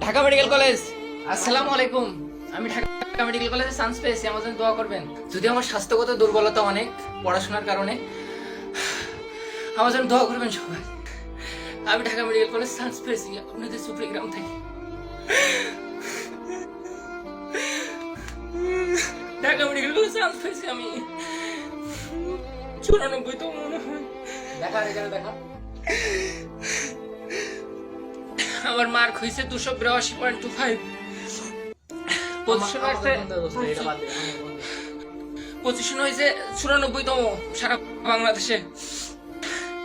Dhaka medical college. আসসালামু আলাইকুম। আমি ঢাকা মেডিকেল কলেজে চান্স পেয়েছি, আমার জন্য দোয়া করবেন। যদি আমার স্বাস্থ্যগত দুর্বলতা অনেক পড়াশোনার কারণে, আমার জন্য দোয়া করবেন সবাই। আমি ঢাকা মেডিকেল কলেজ চান্স পেয়েছি আপনাদের সুপ্রিগ্রাম থেকে। ঢাকা মেডিকেল কলেজ চান্স পেয়েছি আমি 94তম মনে হয়। দেখা এখানে দেখা। আমার মার্ক হয়েছে 282.25। পজিশন হয়েছে 94তম সারা বাংলাদেশে।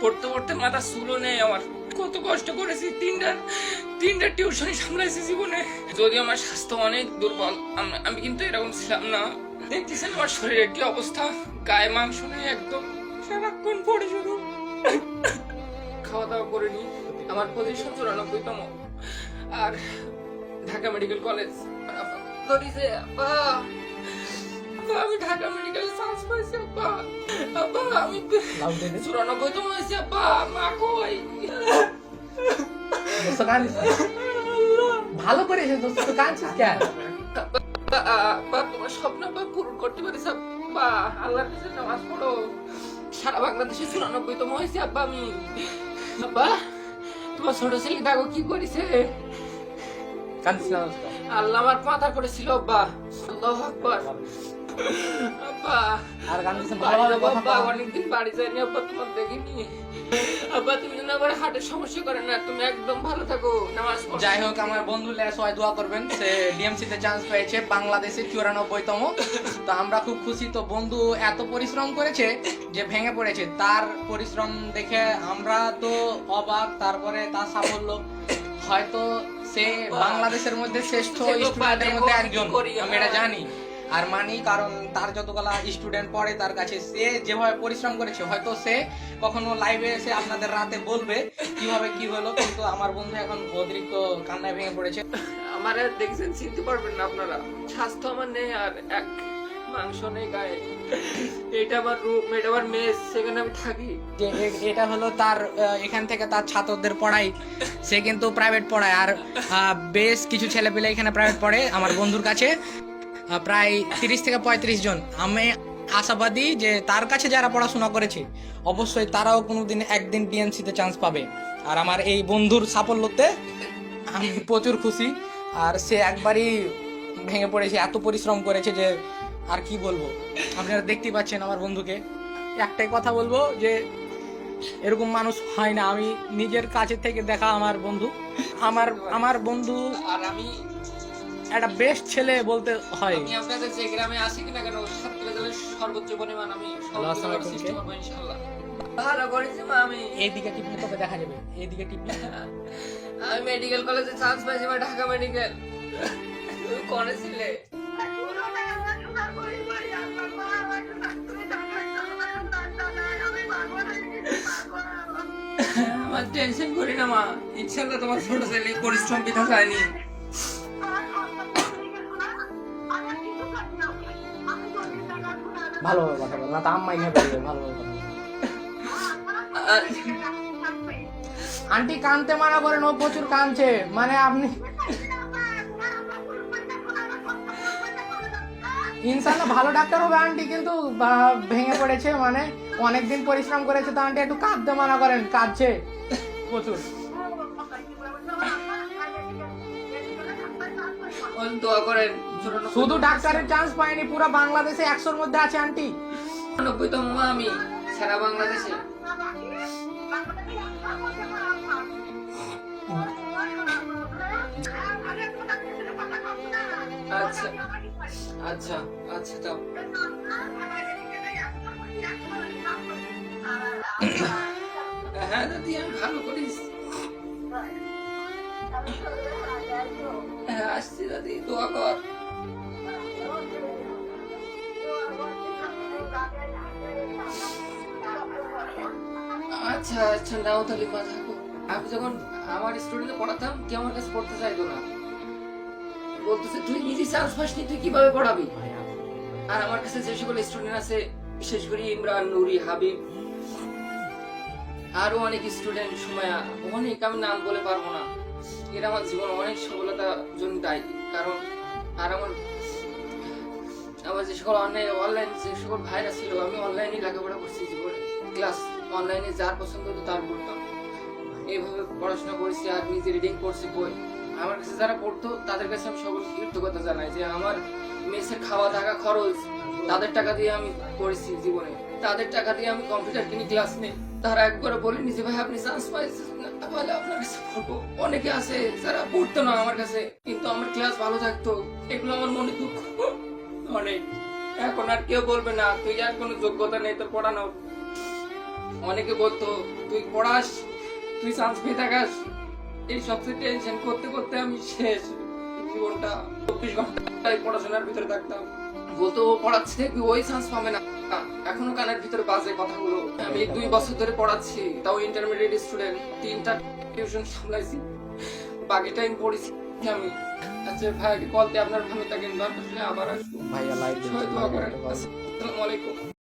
পড়তে পড়তে মাথা চুলও নেই আমার। কত কষ্ট করেছি, তিনটা টিউশনই সামলাইছি জীবনে। যদিও আমার স্বাস্থ্য অনেক দুর্বল, আমি কিন্তু এরকম ছিলাম না। দেখতেছেন আমার শরীরের কি অবস্থা, গায়ে মাংস নেই একদম, সারাক্ষণ পড়ে শুধু। খাওয়া দাওয়া করিনি। আমার পজিশন 94তম। আর ঢাকা মেডিকেল কলেজ ধরিছে। আব্বা, আমি ঢাকা মেডিকেল চান্স পাইছি। আব্বা আমি 94তম হয়েছি। আব্বা মা কই? ভালো করেছিস দোস্ত, তো কাঁদছিস কেন? আব্বা তোমার স্বপ্ন পূরণ করতে পারিস। আব্বা আল্লাহর কাছে নামাজ পড়ো। সারা বাংলাদেশে 94তম হয়েছে আব্বা আমি। আব্বা তোমার ছোট ছেলে দেখো কি করেছে। কাঁদছিস না দোস্ত? আল্লাহ আমার মাথা করেছিল আব্বা। আল্লাহু আকবার। আব্বা আর কাঁদছিস না? ভালোভাবে কথা আব্বা বল। অনেকদিন বাড়ি যাইনি আব্বা, তোমার দেখিনি। আব্বা তুমি যেন আবার হার্টের সমস্যা করে না, তুমি একদম ভালো থাকো, নামাজ পড়ো। যাই হোক, আমার বন্ধু সবাই দোয়া করবেন, সে ডিএমসি তে চান্স পেয়েছে, বাংলাদেশে 94তম। তো আমরা খুব খুশি। তো বন্ধু এত পরিশ্রম করেছে যে ভেঙে পড়েছে, তার পরিশ্রম দেখে আমরা তো অবাক। তারপরে তার সাফল্য, হয়তো সে বাংলাদেশের মধ্যে শ্রেষ্ঠ স্টুডেন্টের মধ্যে একজন, আমি এটা জানি আর মানি। কারণ তার যতগুলা স্টুডেন্ট পড়ে তার কাছে, সে যেভাবে পরিশ্রম করেছে, হয়তো সে কখনো লাইভে এসে আপনাদের রাতে বলবে কিভাবে কি হলো। কিন্তু আমার বন্ধু এখন অতিরিক্ত কান্নায় ভেঙে পড়েছে। আমার আর দেখছেন, চিনতে পারবেন না আপনারা। স্বাস্থ্য আমার নেই, আর এক মাংস নেই গায়ে। এটা আমার রুম, এটা আমার মেস, সেখানে আমি থাকি। যে এটা হলো তার এখান থেকে তার ছাত্রদের পড়াই। সে কিন্তু প্রাইভেট পড়ায়, আর বেশ কিছু ছেলে পেলে এখানে প্রাইভেট পড়ে আমার বন্ধুর কাছে, প্রায় 30 থেকে 35 জন। আমি আশাবাদী যে তার কাছে যারা পড়াশোনা করেছে অবশ্যই তারাও কোনোদিন একদিন ডিএমসিতে চান্স পাবে। আর আমার এই বন্ধুর সাফল্যতে আমি প্রচুর খুশি। আর সে একবারই ভেঙে পড়েছে, এত পরিশ্রম করেছে যে আর কি বলবো। আপনারা দেখতেই পাচ্ছেন আমার বন্ধুকে। একটাই কথা বলবো যে এরকম মানুষ হয় না। আমি নিজের কাছে থেকে দেখা আমার বন্ধু, আমার বন্ধু আর আমি একটা বেস্ট ছেলে বলতে হয়। আমি আপনাদের যে গ্রামে আসি কিনা কেন, ছাত্রদের সর্বোচ্চ পরিমাণ আমি সহযোগিতা করার চেষ্টা করবো ইনশাআল্লাহ। ভালো করেছি মা আমি। এইদিকে টিপলে তোকে দেখা যাবে, এইদিকে টিপলে। আমি মেডিকেল কলেজে চান্স পাইছি, ঢাকা মেডিকেল। তুমি কোনে ছিলে? আমার টেনশন করি না মা, ইনশাআল্লাহ তোমার ছোট ছেলে পরিশ্রম বৃথা যায়নি। ভালোভাবে কথা বল, না তো আম্মাই নেবে। ভালোভাবে কথা বল। আন্টি কানতে মানা করেন, ও প্রচুর কানছে। মানে আপনি ইনশাআল্লাহ ভালো ডাক্তার হবে আন্টি, কিন্তু ভেঙে পড়েছে, মানে অনেকদিন পরিশ্রম করেছে। তো আন্টি একটু কাঁদতে মানা করেন, কাঁদছে প্রচুর। দোয়া করেন। শুধু ডাক্তারের চান্স পায়নি, পুরো বাংলাদেশে 100-র মধ্যে আছে আন্টি। 90তম আমি সারা বাংলাদেশে। আচ্ছা আচ্ছা আচ্ছা যাও। হ্যাঁ দাদি, আমি ভালো করিস। হ্যাঁ আসছি দাদি, দোয়া কর। আচ্ছা আচ্ছা নাও তাহলে মা থাকো। আমি যখন আমার স্টুডেন্টে পড়াতাম, কেউ আমার কাছে পড়তে চাইতো না, বলতেছে তুই নিজে চান্স পাসনি, তুই কিভাবে পড়াবি। আর আমার কাছে যে সকল স্টুডেন্ট আছে, বিশেষ করে ইমরান, নুরি, হাবিব, আরো অনেক স্টুডেন্ট, সুমায়া, অনেক, আমি নাম বলে পারবো না, এরা আমার জীবনে অনেক সফলতার জন্য দায়ী। কারণ আর আমার যে সকল অনলাইন যে সকল ভাইরা ছিল, আমি অনলাইনে লেখাপড়া করছি জীবনে, ক্লাস অনলাইনে যার পছন্দ হতো তার পড়তাম, এইভাবে পড়াশোনা করেছি আর নিজে রিডিং করছি বই। আমার কাছে যারা পড়তো তাদের কাছে আমি সকল কৃতজ্ঞতা জানাই যে আমার মেসের খাওয়া থাকা খরচ তাদের টাকা দিয়ে আমি করেছি জীবনে, তাদের টাকা দিয়ে আমি কম্পিউটার কিনি, ক্লাস নেই। তারা একবারে বলেনি যে ভাই আপনি চান্স পাইছেন তাহলে আপনার কাছে পড়বো। অনেকে আছে যারা পড়তো না আমার কাছে, কিন্তু আমার ক্লাস ভালো থাকতো, এগুলো আমার মনে দুঃখ অনেক। এখন আর কেউ বলবে না তুই আর কোনো যোগ্যতা নেই তোর পড়ানোর। অনেকে বলতো তুই পড়াস, তুই চান্স পেয়ে থাকাস, এই সবচেয়ে টেনশন করতে করতে আমি শেষ। জীবনটা 24 ঘন্টা পড়াশোনার ভিতরে থাকতাম। বলতো ও পড়াচ্ছে কি ওই চান্স পাবে না, এখনো কানের ভিতরে বাজে কথাগুলো। আমি 2 বছর ধরে পড়াচ্ছি, তাও ইন্টারমিডিয়েট স্টুডেন্ট, 3টা টিউশন সামলাইছি, বাকি টাইম পড়েছি আমি। আচ্ছা ভাই কল দিয়ে আপনার ভালো থাকেন, দরকার হলে আবার আসবো। ভাইয়া লাইভ সবাই দোয়া করেন। আসসালামু আলাইকুম।